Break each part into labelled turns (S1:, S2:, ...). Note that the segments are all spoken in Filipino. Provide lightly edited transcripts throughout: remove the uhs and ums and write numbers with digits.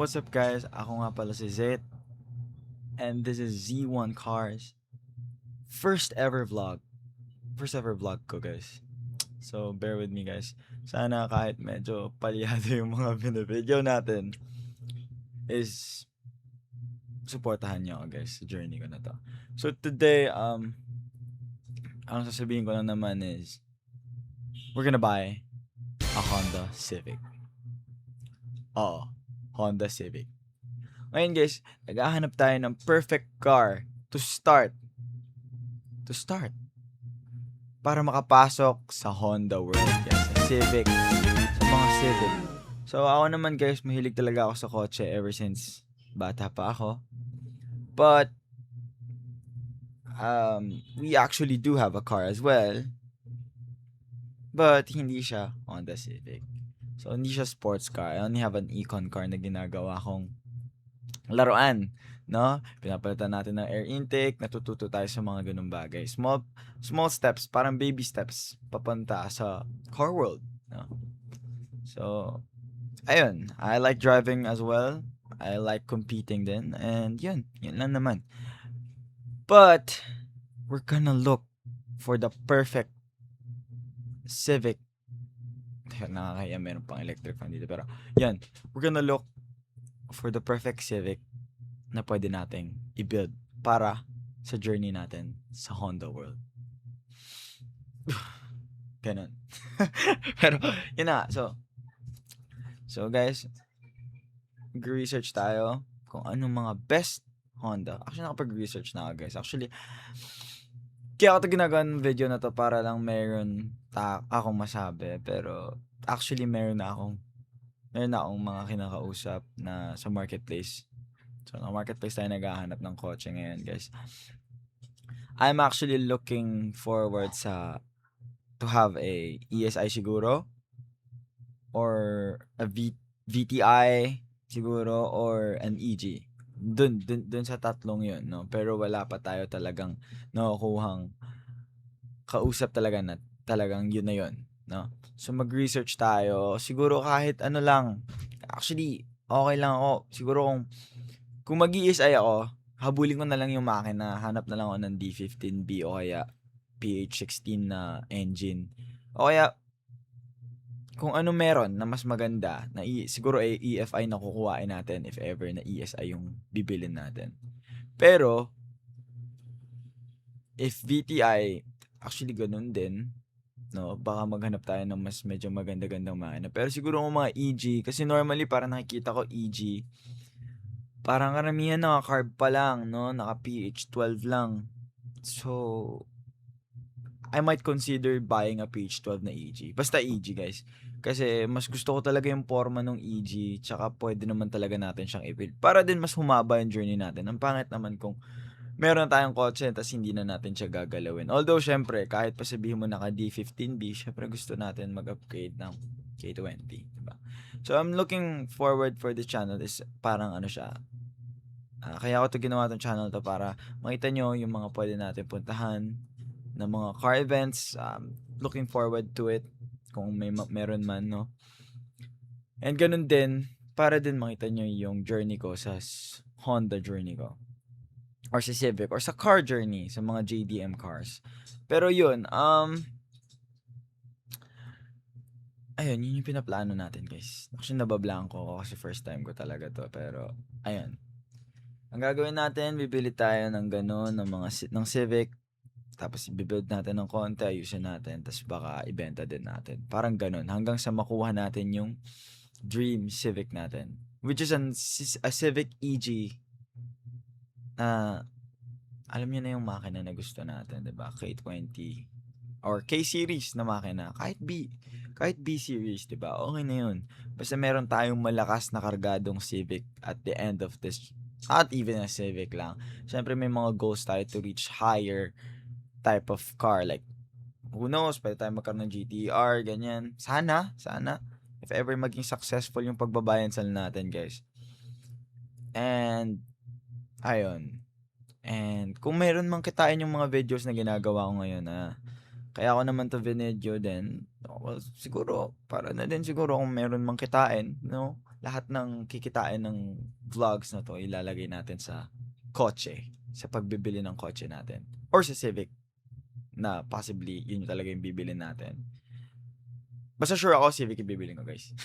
S1: What's up guys? Ako nga pala si Zet and this is Z1 Cars. First ever vlog. First ever vlog ko guys. So bear with me guys. Sana kahit medyo palyado yung mga binibideo natin is supportahan niyo ako guys sa journey ko na to. So today ang sasabihin ko lang naman is we're gonna buy a Honda Civic. Oo, Honda Civic. Ngayon guys, naghahanap tayo ng perfect car to start. Para makapasok sa Honda world. Yes, sa Civic. Sa mga Civic. So ako naman guys, mahilig talaga ako sa kotse ever since bata pa ako. But we actually do have a car as well. But hindi siya Honda Civic. So hindi siya sports car. I only have an econ car na ginagawa kong laruan, no? Pinapalitan natin ng air intake, natututo tayo sa mga ganung bagay. Small steps, parang baby steps papunta sa car world, no? So, ayun, I like driving as well. I like competing din and yun lang naman. But we're gonna look for the perfect Civic. Nakakaya, meron pang electric fan dito pero yan, we're gonna look for the perfect Civic na pwede nating i-build para sa journey natin sa Honda world. Ganun. Pero, yun na. So guys, mag-research tayo kung anong mga best Honda. Actually, nakapag-research na ako guys. Actually, kaya ako ito ginagawa ng video na to para lang meron akong masabi. Pero, actually, meron na akong mga kinakausap na sa marketplace. So, sa marketplace tayo naghahanap ng kotse ngayon, guys. I'm actually looking forward to have a ESI siguro or a VTI siguro or an EG. Dun sa tatlong yun, no? Pero wala pa tayo talagang nakukuhang kausap talaga na talagang yun na yun, no? So, mag-research tayo. Siguro kahit ano lang. Actually, okay lang ako. Siguro kung mag-ESI ako, habulin ko na lang yung makina. Hanap na lang ako ng D15B o kaya PH16 na engine. O kaya, kung ano meron na mas maganda, na siguro ay EFI na kukuhain natin if ever na ESI yung bibilin natin. Pero, if VTI, actually ganun din, no, baka maghanap tayo ng mas medyo maganda-gandang makina. Pero siguro yung mga EG, kasi normally parang nakikita ko EG, parang karamihan naka-carb pa lang, no, naka PH12 lang. So, I might consider buying a PH12 na EG. Basta EG guys. Kasi mas gusto ko talaga yung forma ng EG, tsaka pwede naman talaga natin siyang i-build. Para din mas humaba yung journey natin. Ang pangit naman kung meron tayong kotse tapos hindi na natin siya gagalawin. Although, syempre, kahit pa sabihin mo naka D15B, syempre gusto natin mag-upgrade ng K20. Diba? So, I'm looking forward for this channel is parang ano siya. Kaya ako ginawa itong channel to para makita nyo yung mga pwede natin puntahan ng mga car events. Looking forward to it kung meron man, no? And ganun din, para din makita nyo yung journey ko sa Honda journey ko. Or sa Civic, or sa car journey, sa mga JDM cars. Pero yun, ayun, yun yung pinaplano natin guys. Actually, nabablanko ko kasi first time ko talaga to. Pero, ayun. Ang gagawin natin, bibili tayo ng ganun, ng Civic. Tapos, i-build natin ng konti, ayusin natin. Tapos, baka ibenta din natin. Parang ganun. Hanggang sa makuha natin yung dream Civic natin. Which is a Civic EG alam niyo na yung makina na gusto natin, 'di ba? K20 or K-series na makina, kahit B series, 'di ba? Okay na 'yun. Basta meron tayong malakas na kargadong Civic at the end of this, not even a Civic lang. Syempre may mga goals tayo to reach higher type of car, like who knows, pwede tayo magkaroon ng GTR, ganyan. Sana if ever maging successful yung pagbabayan natin, guys. And ayun. And kung meron mang kitain yung mga videos na ginagawa ko ngayon Kaya ako naman 'to vinidyo din, well, siguro para na din siguro kung meron mang kitain, 'no? Lahat ng kikitain ng vlogs na 'to ilalagay natin sa kotse, sa pagbibili ng kotse natin or sa Civic na possibly yun talaga yung bibilhin natin. Basta sure ako Civic yung bibilhin ko, guys.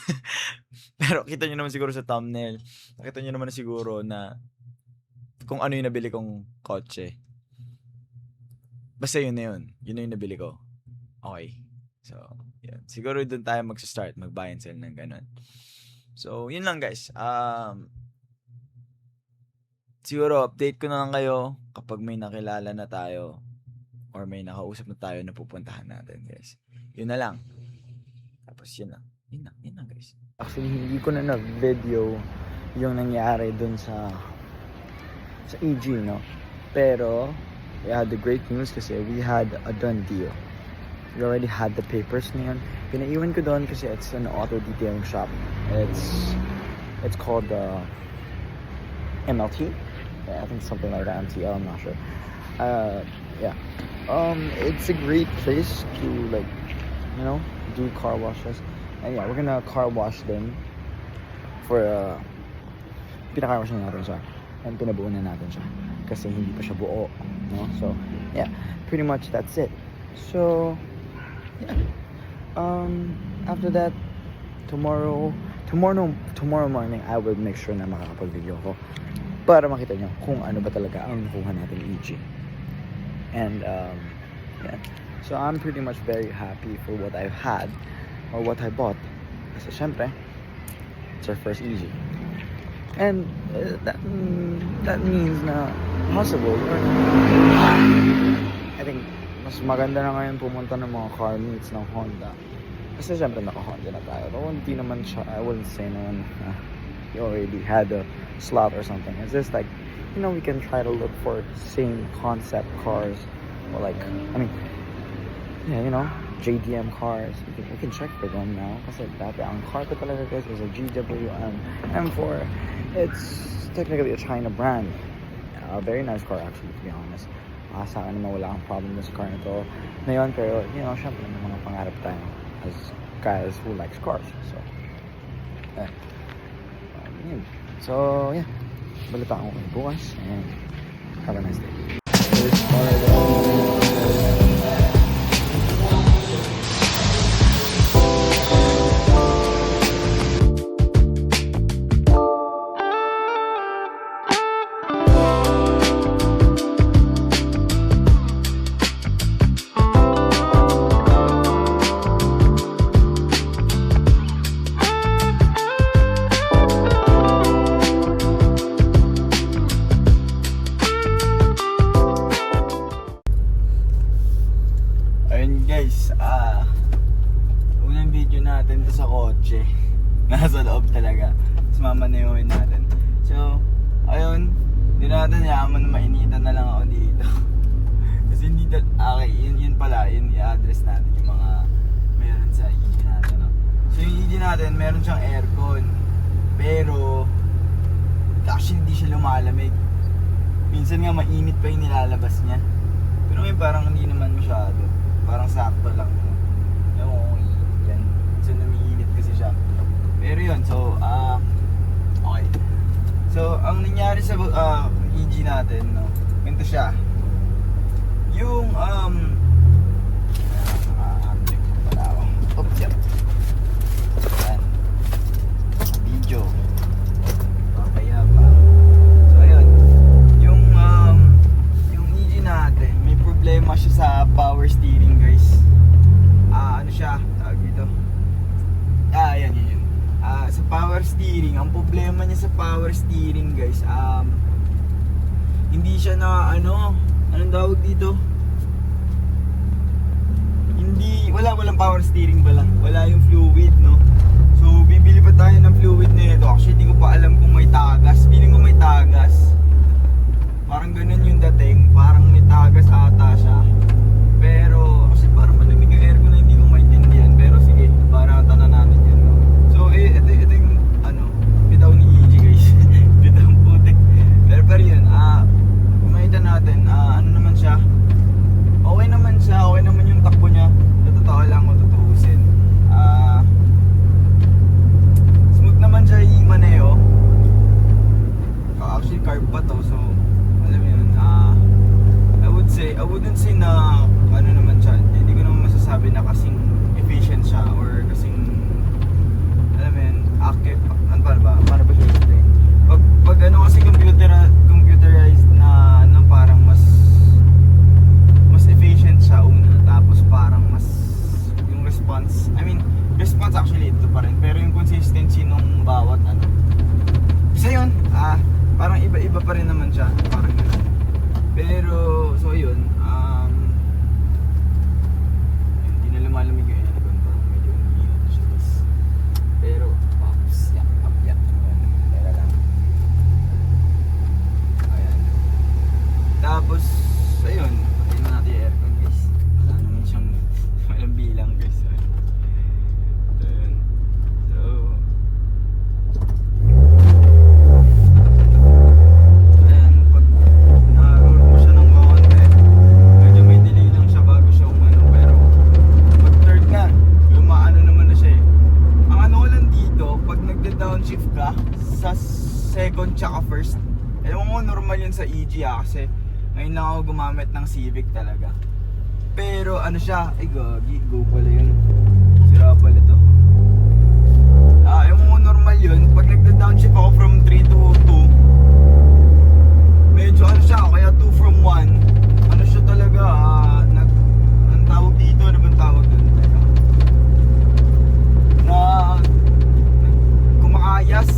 S1: Pero kita niyo naman siguro sa thumbnail, nakita niyo naman na siguro na kung ano yung nabili kong kotse. Basta yun na yun. Yun na yung nabili ko. Okay. So, yun. Siguro dun tayo magsa-start, mag-buy and sell ng ganun. So, yun lang guys. Siguro update ko na lang kayo kapag may nakilala na tayo or may nakausap na tayo na pupuntahan natin, guys. Yun na lang. Tapos yun lang. Yun lang guys. Actually, hindi ko na na-video yung nangyari dun sa EG, no? Pero, we had the great news kasi we had a done deal. We already had the papers na yun. Pinaiwan ko doon kasi it's an auto detailing shop. It's called MLT. Yeah, I think something like that. MTL, I'm not sure. Yeah. It's a great place to, like, you know, do car washes. And yeah, we're gonna car wash them for pinaka-car wash na natin siya. And pinabuo na natin siya kasi hindi pa siya buo, no? So, yeah, pretty much that's it. So, yeah. After that, tomorrow morning I will make sure na makakapag-video ko para makita nyo kung ano ba talaga ang nakuha natin EG. And yeah. So I'm pretty much very happy for what I've had or what I bought. Kasi syempre, it's our first EG. And that means na possible. I think mas maganda na ngayon pumunta ng mga car meets ng Honda. Kasi syempre naka-Honda na tayo. Pero hindi naman siya, I wouldn't say naman you already had a slot or something. It's just like, you know, we can try to look for same concept cars or like, I mean, yeah, you know, JDM cars. We can check for them now. Kasi dati ang car ko talaga guys was a GWM M4. It's technically a China brand. A very nice car actually, to be honest. Sa akin naman wala akong problem sa car nito ngayon, pero you know, syempre may mga pangarap tayo as guys who likes cars. So, so yeah, balitaan ko kayo bukas and have a nice day. Guys, unang video natin to sa kotse. Nasa loob talaga. Sumama na yung natin. So, ayun, hindi natin yaman na mainitan na lang ako dito. Kasi hindi okay, yun pala, yun i-address natin yung mga meron sa EG natin, no? So yung EG natin, meron siyang aircon. Pero actually hindi siya lumalamig. Minsan nga mainit pa yung nilalabas niya. Pero ngayon parang hindi naman masyado. Parang sakto lang. Yung yan. So namiinit kasi siya. Pero yun, so okay. So ang nangyari sa EG natin, no, ganito siya. Yung wala ako. Oops, yep. Yan. Video. Kaya pa. So ayun. Yung EG natin, may problema siya sa power steering, guys. Ano siya? Tawag dito. Yan. Sa power steering, ang problema niya sa power steering, guys, hindi siya na anong tawag dito? Walang power steering pala. Wala yung fluid, no? So, bibili pa tayo ng fluid nito. Actually, hindi ko pa alam kung may tagas. Feeling ko may tagas. Parang ganun yung dating. Parang may tagas ata siya. Pero, kasi parang malamig yung aircon na hindi ko maintindihan. Pero sige, para tanan natin yan, no? So, ito yung, bitaw ni EG, guys. Bitaw ang putik. Pero yun, kung makita natin, ano naman siya. Okay naman yung takbo niya.
S2: pa rin naman siya, parang gano'n. Pero, so yun, hindi na lumalamig yung aircon ko, medyo umiinit siya. Pero, pops, yak. Teka lang. Ayan. Tapos, ayun, patayin na natin yung aircon guys. Wala naman siyang, walang bilang guys. Ayun. So, ayan, pag na-roll mo siya ng konti, medyo may delay lang siya bago siya umano. Pero, pag third na, lumaano naman na siya eh. Ang ano ko lang dito, pag nagda-downshift ka, sa second tsaka first, alam mo normal yun sa EG kasi ngayon lang ako gumamit ng Civic talaga. Pero ano siya, ay gagi, go pala yun. Sira pala to. Yung mga normal yun, pag nagda-downshift ako from 3 to 2, medyo ano siya, kaya 2 from 1, ano siya talaga, anong tawag dito, ano bang tawag dun? Teka. Kumakayas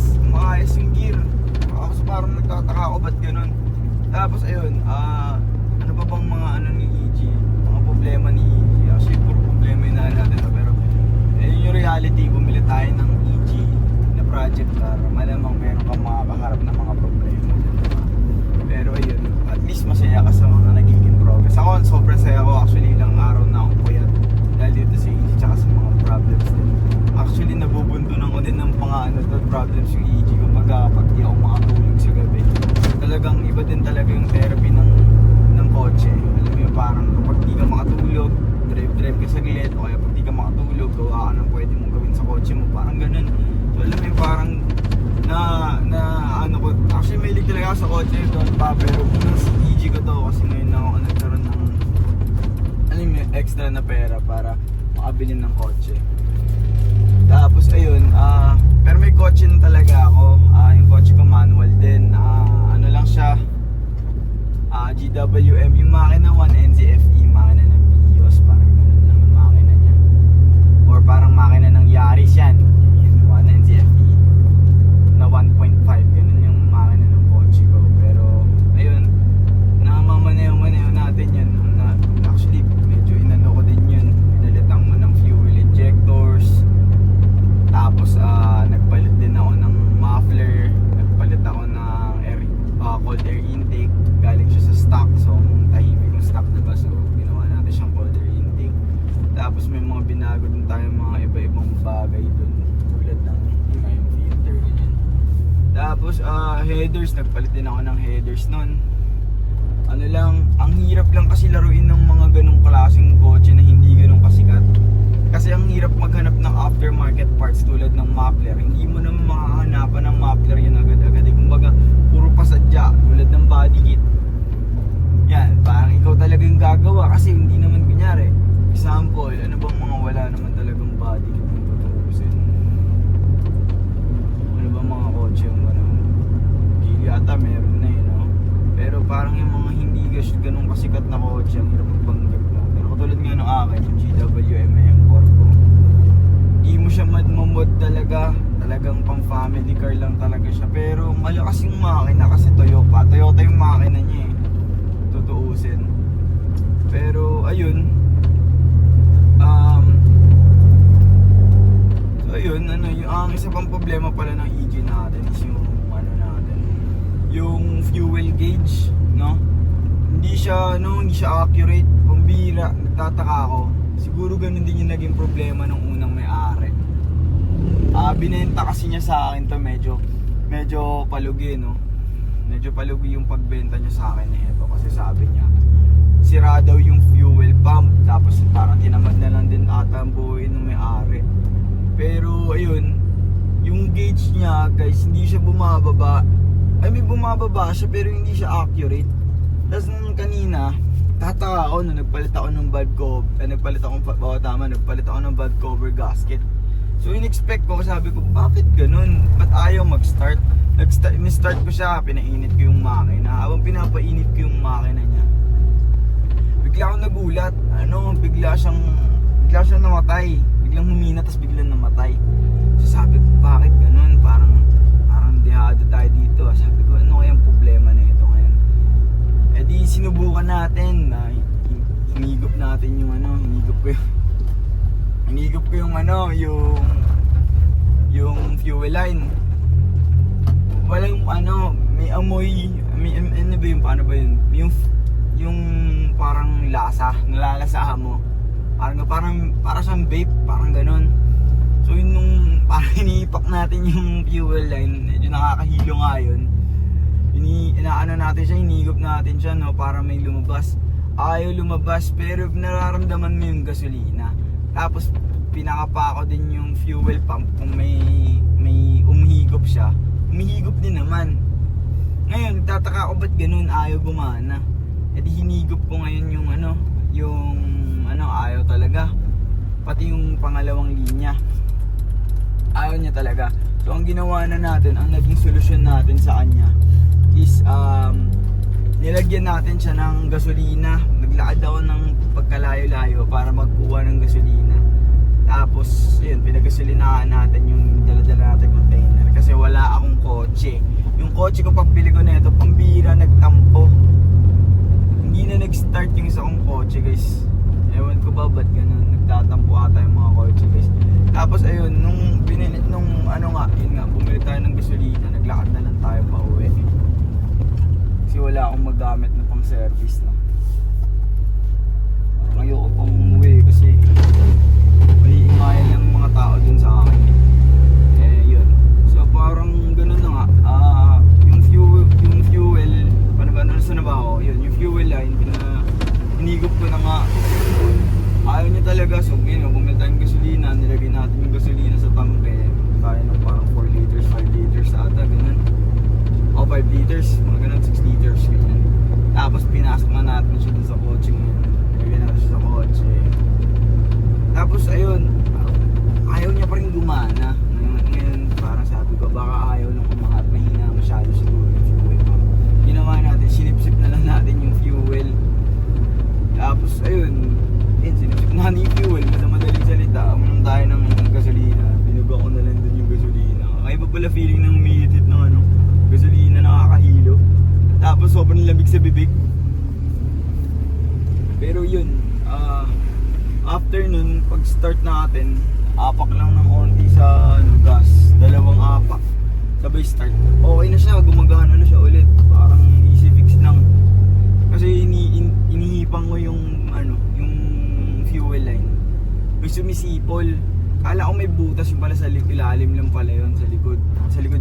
S2: yung gear. Ako parang nagtataka ako, ba't ganun? Tapos ayun, ano pa bang mga ano ni EG, mga problema ni EG, actually puro problema yun natin, pero yun yung reality, bumili tayo ng EG na project car, malamang meron kang makakaharap ng mga problema dyan. Pero ayun, at least masaya ka sa mga nagiging progress. Ako, sobrang saya ko, actually ilang araw na akong puyat dahil dito sa EG tsaka sa mga problems din. Actually nabubuntunan ko din ng mga problems yung EG, kumbaga pag di ako makatulog sa gabi, talagang iba din talaga yung therapy ng kotse. Alam mo yung parang kapag di ka makatulog, drive ka saglit, o kaya pag di ka makatulog, gawa ka ng pwede mong gawin sa kotse mo, parang ganun. So alam mo yung parang na ano ko, actually may lig talaga ako sa kotse doon pa, pero unang sa EG ko to kasi ngayon na ako nagkaroon ng alam mo extra na pera para makabili ng kotse. Tapos ayun, pero may kotse na talaga ako. Yung kotse ko manual din. Ano lang siya, GWM, yung makina 1NZFE, makina ng Vios, parang ganun lang yung makina niya. Or parang makina ng Yaris yan, yung 1NZFE na 1.5, ganun yung makina ng kotse ko. Pero ayun, namamanayaw natin yun. Actually, medyo inano ko din yun. Pinalitan mo ng fuel injectors. Tapos nagpalit din ako ng muffler, nagpalit ako ng cold air intake, galing siya sa stock, so tahimik yung stock diba, so ginawa natin siyang cold air intake. Tapos may mga binago din tayo, mga iba-ibang bagay dun, tulad ng yung filter ganyan. Tapos headers, nagpalit din ako ng headers nun. Ano lang, ang hirap lang kasi laruin ng mga ganong klaseng kotse na hindi ganong kasikat. Kasi ang hirap maghanap ng aftermarket parts tulad ng muffler. Hindi mo naman makahanapan ng muffler yun agad-agad. Kumbaga, puro pasadya tulad ng body kit. Yan, parang ikaw talaga yung gagawa kasi hindi naman kunyari. Example, ano bang mga wala naman talagang body kit kung tutuusin? Ano bang mga kotse yung ano? Hindi yata meron na yun, no? Pero parang yung mga hindi ganun kasikat na kotse, ang hirap magbanggag mo. Pero katulad nga ng akin, yung GWM M4 ko, di mo siya mamod talaga, talagang pang family car lang talaga siya. Pero malakas yung makina kasi Toyota yung makina niya eh, tutuusin. Pero ayun, so ayun, ano, ang isa pang problema pala ng EG natin is yung ano natin, yung fuel gauge, no? Hindi siya accurate. Pambira, nagtataka ako. Siguro ganun din yung naging problema nung unang may-ari. Binenta kasi niya sa akin to, medyo palugi, no? Medyo palugi yung pagbenta niya sa akin nito kasi sabi niya sira daw yung fuel pump, tapos parang tinamad na lang din ata ang buhay ng may-ari. Pero ayun, yung gauge niya guys, hindi siya bumababa. Ay, may bumababa siya pero hindi siya accurate. Tapos nung kanina, tataka ako nung nagpalit ako ng nagpalit ako ng valve cover gasket. So in-expect ko, sabi ko, bakit ganun? Ba't ayaw mag-start? Ni-start ko siya, pinainit ko yung makina. Habang pinapainit ko yung makina niya, bigla akong nagulat. Bigla siyang namatay. Biglang humina, tapos biglang namatay. So sabi ko, bakit ganun? Parang hindi aminihado tayo dito. Sabi ko, ano kayang problema na ito ngayon? E di sinubukan natin na hinigop natin yung ano, hinigop ko yung ano, yung fuel line. Walang ano, may amoy, ano ba yun, paano ba yun? Yung parang lasa, nalalasahan mo. Parang siyang vape, parang ganun. So yun nung parang iniipak natin yung fuel line, medyo nakakahilo nga yun. Inaano natin siya, hinigop natin siya, no, para may lumabas. Ayaw lumabas, pero nararamdaman mo yung gasolina. Tapos pinakapa ko din yung fuel pump kung may umihigop siya. Umihigop din naman. Ngayon, nagtataka ko ba't ganun, ayaw gumana. E di hinigop ko ngayon yung ayaw talaga. Pati yung pangalawang linya. Ayaw niya talaga. So ang ginawa na natin, ang naging solusyon natin sa kanya is nilagyan natin siya ng gasolina. Naglakad ako ng pagkalayo-layo para magkuha ng gasolina. Tapos, yun, pinagasolinahan natin yung dala-dala natin container. Kasi wala akong kotse. Yung kotse ko, pagpili ko na ito, pambira, nagtampo. Hindi na nag-start yung isa kong kotse, guys. Ewan ko ba, ba't ganun? Nagtatampo ata yung mga kotse, guys. Tapos, ayun, bumili tayo ng gasolina. Naglakad na lang tayo pa uwi. Kasi wala akong magamit na pang service, no? Parang ayoko pang umuwi kasi may ingayan lang mga tao dun sa akin. Yun. So parang ganun na nga. Yung fuel, saan na ba ako? Yun, yung fuel line, hinigop ko na nga. Ayaw niya talaga. So yun, bumili tayong gasolina, nilagay natin yung gasolina sa tangke. Tayo ng parang 4 liters, 5 liters ata, ganun. O 5 liters, mga ganun, 6 liters, ganyan. Tapos pinasok na natin siya dun sa kotse ngayon. Nilagay natin siya sa kotse. Tapos ayun, ayaw niya pa rin gumana. Ngayon parang sabi ko, baka ayaw nung umangat, mahina masyado siguro yung fuel pump. Ginawa natin, sinipsip na lang natin yung fuel. Tapos ayun, sinipsip na yung fuel. Sa madaling salita, umunong tayo ng gasolina. Pinuga ko na lang dun yung gasolina. Ay iba pala feeling ng umiitit ng gasolina, nakakahilo. Tapos sobrang lamig sa bibig. Pero yun, after nun, pag start natin, apak lang ng onti sa gas, dalawang apak, sabay start, okay na siya, gumagana na siya ulit, parang easy fix lang. Kasi inihipang ko yung fuel line, may sumisipol. Kala ko may butas yung pala sa ilalim lang pala yun, sa likod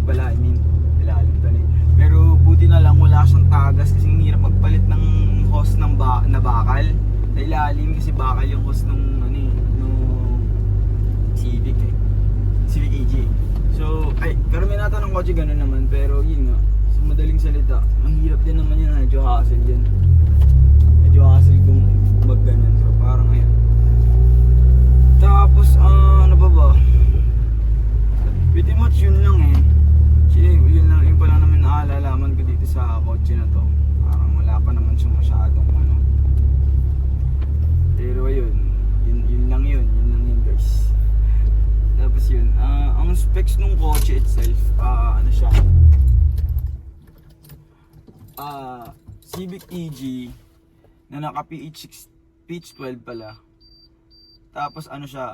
S2: pala, ilalim pala. Pero buti na lang wala siyang tagas kasi hirap magpalit ng hose ng na bakal sa ilalim, kasi bakal yung hose nung Civic EG. So, karamihan nata ng kotse gano'n naman, pero yun nga, sa madaling salita, mahirap din naman yun, medyo hassle yun. Medyo hassle kung mag-ganon, so parang ayan. Tapos, ano ba? Pretty much yun lang eh. Yun pa lang naman naalalaman ko dito sa kotse na to. Parang wala pa naman siya masyadong Pero ayun, yun lang yun guys. Tapos yun, ang specs ng kotse itself, siya? Civic EG na naka PH12 pala. Tapos siya,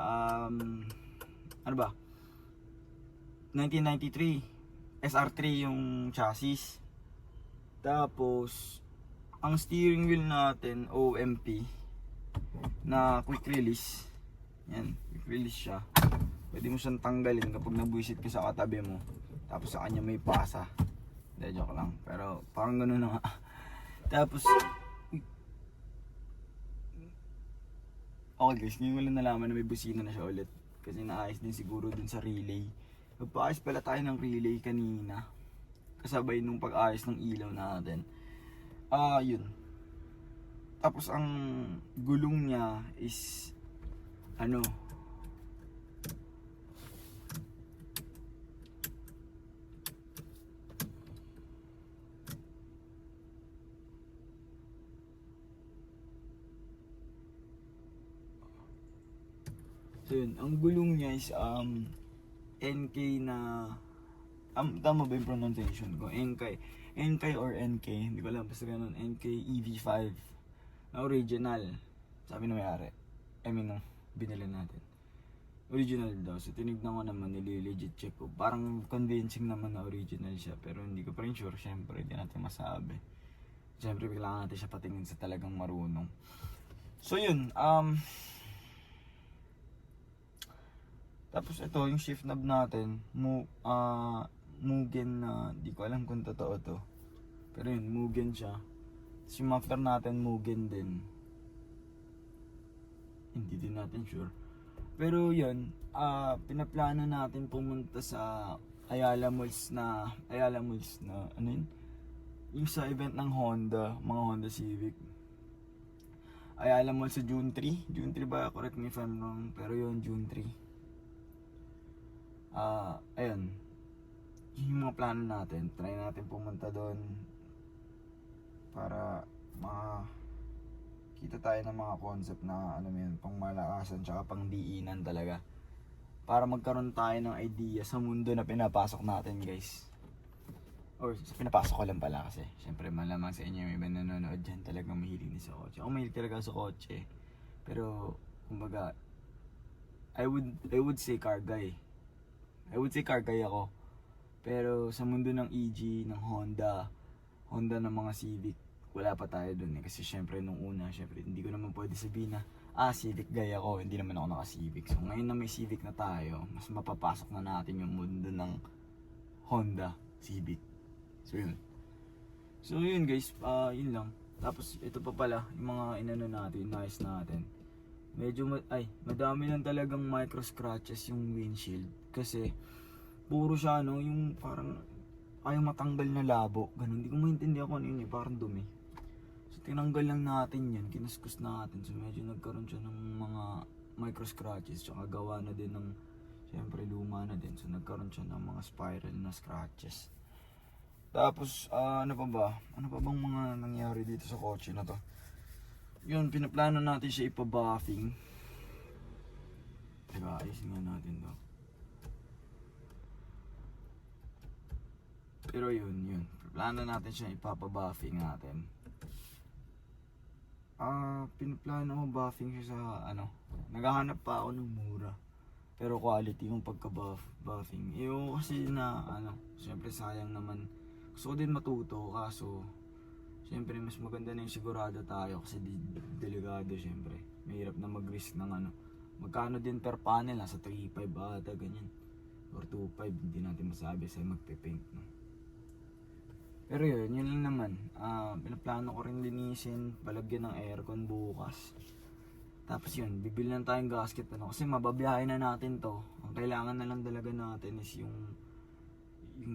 S2: 1993 SR3 yung chassis. Tapos ang steering wheel natin OMP na quick release. Yan, quick release siya. Pwede mo siyang tanggalin kapag nabuisit ka sa katabi mo. Tapos sa kanya may pasa. Hindi, joke lang. Pero parang gano'n na nga. Tapos okay guys, ngayon wala nalaman na may busina na siya ulit. Kasi naayos din siguro dun sa relay. Nagpaayos pala tayo ng relay kanina. Kasabay nung pag-ayos ng ilaw natin. Yun. Tapos ang gulong niya is so yun, ang gulong niya is NK na Tama ba yung pronunciation ko? Enkei or NK, hindi ko alam, basta ganun, NK EV5 na original, sabi na may-ari, nung binili natin, original daw. So tinignan ko naman, nili-legit check ko, parang convincing naman na original siya, pero hindi ko pa rin sure, syempre hindi natin masabi, syempre kailangan natin siya patingin sa talagang marunong. So yun, tapos ito yung shift knob natin, Mugen na, di ko alam kung totoo to. Pero yun, Mugen siya. Tapos yung muffler natin, Mugen din. Hindi din natin sure. Pero yun, pinaplano natin pumunta sa Ayala Malls na, ano yun? Yung sa event ng Honda, mga Honda Civic. Ayala Malls sa June 3. June 3 ba? Correct me if I'm wrong. Pero yun, June 3. Ayun. Yung mga plano natin, try natin pumunta doon para makita tayo ng mga concept na alam mo yun, pang malakasan tsaka pang diinan talaga, para magkaroon tayo ng idea sa mundo na pinapasok natin, guys. Or pinapasok ko lang pala kasi syempre malamang sa inyo may iba nanonood dyan talagang mahilig din sa kotse. Ako mahilig talaga sa kotse, pero kumbaga I would say car guy. Ako. Pero sa mundo ng EG, ng Honda ng mga Civic, wala pa tayo dun eh. Kasi syempre nung una, syempre hindi ko naman pwede sabihin na Civic guy ako, hindi naman ako naka-Civic. So ngayon na may Civic na tayo, mas mapapasok na natin yung mundo ng Honda Civic. So yun guys, yun lang. Tapos ito pa pala, yung mga inano natin, nice natin. Medyo madami lang talagang micro scratches yung windshield. Kasi puro siya yung parang ayaw matanggal na labo, ganun. Hindi ko maintindihan kung ano yun parang dumi. So tinanggal lang natin yan, kinuskus natin. So medyo nagkaroon siya ng mga micro scratches, tsaka gawa na din ng, syempre luma na din. So nagkaroon siya ng mga spiral na scratches. Tapos ano pa bang mga nangyari dito sa kotse na to? Yun, pinaplano natin siya ipa-buffing. Teka, ayusin nga natin to. Pero yun. Plano natin siya ipapa-buffing natin. Pinaplano ko buffing siya sa naghahanap pa ako ng mura. Pero quality yung pagka-buffing. Yung kasi na syempre sayang naman. Gusto ko din matuto kaso syempre mas maganda na yung sigurado tayo kasi delikado syempre. Mahirap na mag-risk ng magkano din per panel, nasa 3.5 ata ganyan. Or 2.5, hindi natin masabi sa magpe-paint no. Pero yun lang naman. Pinaplano ko rin linisin, palagyan ng aircon bukas. Tapos yun, bibili lang tayong gasket kasi mababiyahin na natin to. Ang kailangan na lang talaga natin is yung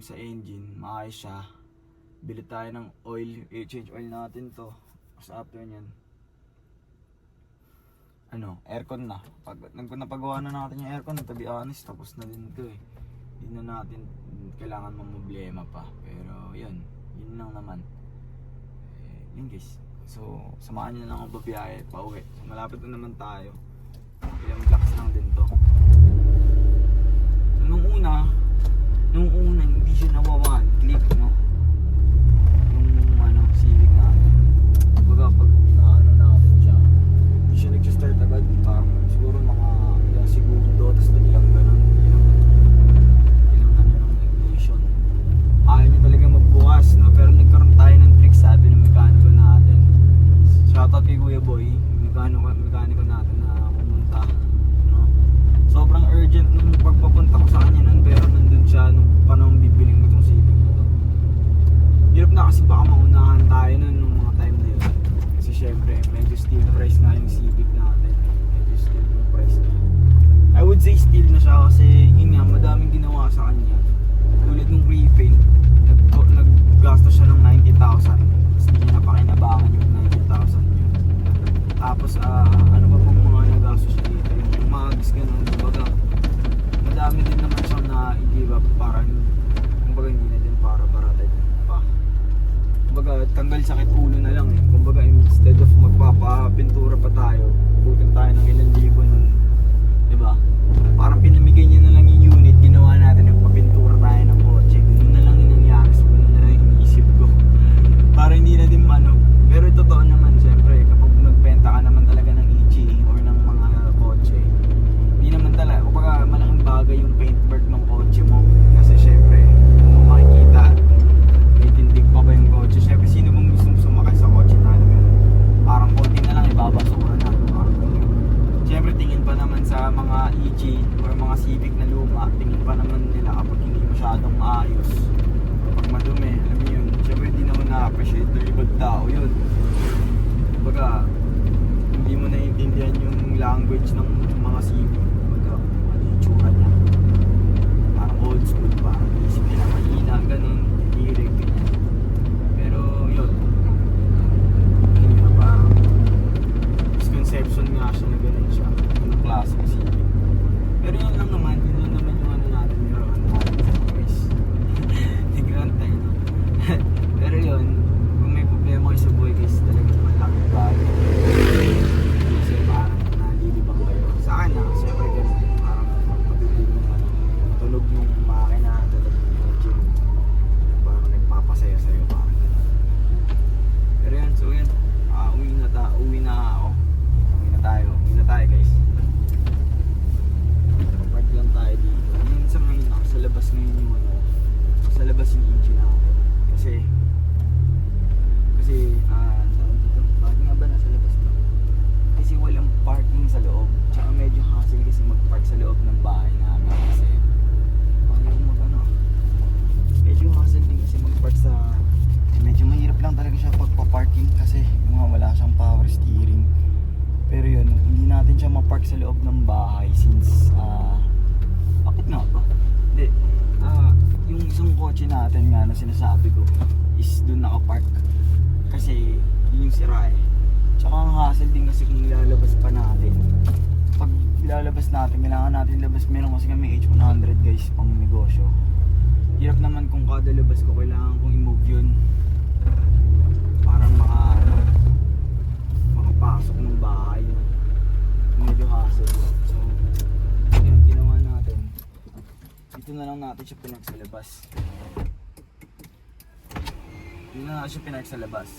S2: sa engine, maayos siya. Bili tayo ng oil, i-change oil natin to. Tapos after nyan, aircon na. Napagawa na natin yung aircon, to be honest, tapos na din to eh. Hindi na natin kailangan mamblema pa. Pero yun lang naman. Yun guys. So, samahan nyo lang ako babiyahe pa uwi. So, malapit na naman tayo. Ilang blocks lang din to. So, nung una hindi siya nawawan. Click, no? Yung Civic natin. Baga pag natin siya, hindi siya nag-start agad. Parang siguro mga ilang segundo, tapos ilang ganun. Ilang ng ignition. Ayaw niya talaga magbukas, no? Pero nagkaroon tayo ng trick, sabi ng mekaniko natin. Shoutout kay Kuya Boy, mekaniko natin na pumunta, no? Sobrang urgent nung pagpapunta ko sa kanya nun, pero nandun siya nung panahon bibiling mo itong Civic na to. Hirap na kasi baka maunahan tayo nun nung mga time na yun. Kasi syempre, medyo steal price nga yung Civic natin. Medyo steal yung price na yun. I would say steal na siya kasi yun nga, madaming ginawa sa kanya. Tulad ng repaint, naggastos siya ng 90,000. Tapos hindi niya napakinabangan yung 90,000 niya. Tapos ano pa pang mga nagastos siya dito, yung mags ganun. Kumbaga madami din naman siyang na-i-give up, parang kumbaga hindi na din para baratay pa. Kumbaga tanggal sakit ulo na lang eh. Kumbaga instead of magpapapintura pa tayo, butin tayo ng ilang libo nun, diba? Parang pinamigay niya na lang yung unit, ginawa natin, nagpapintura tayo ng kotse. mga Civic na luma, tingin pa naman nila kapag hindi masyadong maayos, kapag madumi, alam mo yun, syempre hindi naman na-appreciate ng ibang tao yun. Kumbaga, hindi mo naiintindihan yung language ng mga Civic. Kumbaga, ano yung tsura niya. Parang old school, parang isip nila mahina, ganun, hirig, ganyan. Pero yun, yun na parang misconception nga siya na ganun siya, yung classic Civic. Pero yun lang naman yung ano natin, yung ano natin sa guys. Tigran tayo. Pero yun, kung may problema kayo sa buhay guys, talagang malaking bagay. Kasi parang nalilibang kayo. Sa akin siyempre ganun, parang magpatuloy ng ano, tunog ng makina, talagang yung engine, parang nagpapasaya sa'yo, parang ganun. Pero yan, so yan, uwi na ako. Uwi na tayo guys. Park lang tayo dito. Ngayon sa ngayon ako, sa labas ngayon yung ano, sa labas yung engine natin. Kasi tawag dito, bakit nga ba nasa labas to? Kasi walang parking sa loob. Tsaka medyo hassle kasi mag-park sa loob ng bahay namin. Kasi medyo hassle din kasi mag-park sa, medyo mahirap lang talaga siya pagpa-parking kasi wala siyang power steering. Pero yun, hindi natin siya ma-park sa loob ng bahay since bakit nga ba? Hindi, yung isang kotse natin nga na sinasabi ko is dun nakapark kasi yun yung sira eh. Tsaka ang hassle din kasi kung ilalabas pa natin. Pag ilalabas natin, kailangan natin labas, meron kasi kami H100 guys pang negosyo. Hirap naman kung kada labas ko kailangan kong i-move yun para makapasok ng bahay. Medyo hassle. So yun, ginawa natin, dito na lang natin siya pinag sa labas. Yun na siya pinag sa labas.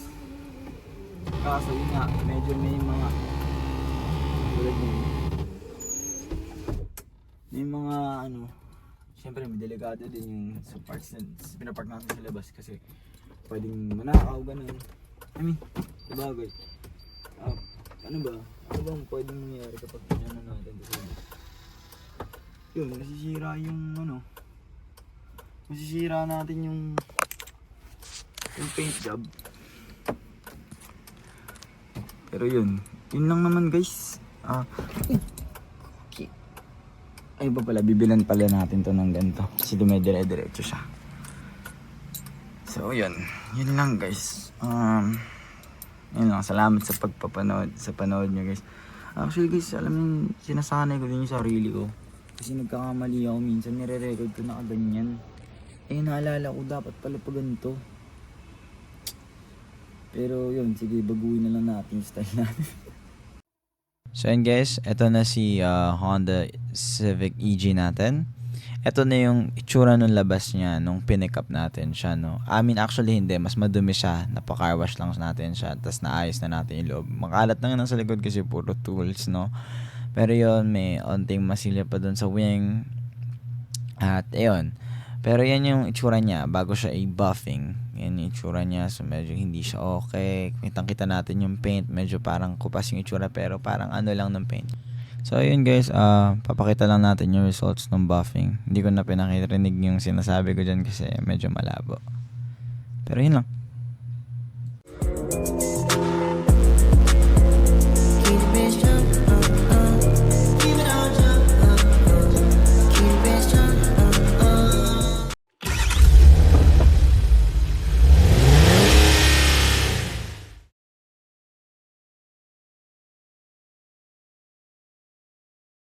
S2: Kaso yun nga, medyo may mga tulad yun, may mga ano, syempre may delikado din yung sa parts na pinapark natin sa labas kasi pwedeng manakaw, ganun. I mean, sabagay. Ano bang pwedeng mangyari kapag pinano natin sa labas? Yun, masisira natin yung paint job. Pero yun lang naman guys. Okay. Ay ba pala, bibilan pala natin to ng ganito kasi dumedire-diretso siya. So yun lang guys. Yun lang, salamat sa panood nyo guys. Actually guys, alam mo, sinasanay ko din yung sarili ko kasi nagkakamali ako minsan, nire-record ko na kaganyan. Naalala ko dapat pala pa ganito. Pero yun, sige, baguhin na lang natin yung style natin.
S1: So yun guys, eto na si Honda Civic EG natin. Eto na yung itsura nung labas niya nung pinick up natin siya, no. I mean, actually hindi, mas madumi siya. Napaka-car wash lang natin siya, tapos naayos na natin yung loob. Makalat na nga nasa likod kasi puro tools, no. Pero yun, may onting masilya pa dun sa wing. At ayun. Pero yan yung itsura niya bago siya i-buffing. Yan yung itsura niya. So medyo hindi siya okay. Kitang-kita natin yung paint. Medyo parang kupas yung itsura pero parang ano lang ng paint. So ayun guys, papakita lang natin yung results ng buffing. Hindi ko na pinakirinig yung sinasabi ko dyan kasi medyo malabo. Pero yun lang.